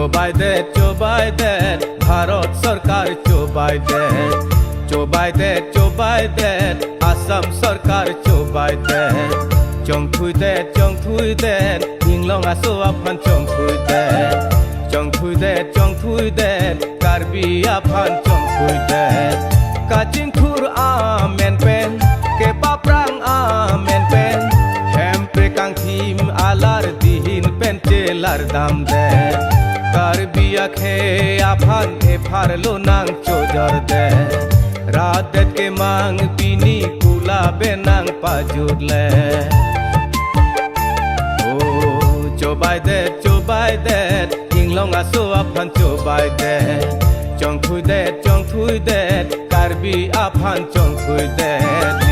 চোবাই দে ভারত সরকার চোবাই দে আসাম সরকার চোবাই দে চংথুই দে হিংলং আসো আফান চংথুই দে কার্বি আফান চংথুই দে কাচিং থুর আমেন পেন কে পাপ্রাং আমেন পেন হেম প্রেকাং থিম আলার দিহিন পেন চেলার দাম দে কার্বি আখে আফান এফার লোনাং চোজর দে রাত के मांग पीनी कुला बेनांग पाजुरले ओ चोबाय दे हिंगलंग आसो आफान चोबाय दे चंगथुई दे कार्बी आफान चंगथुई दे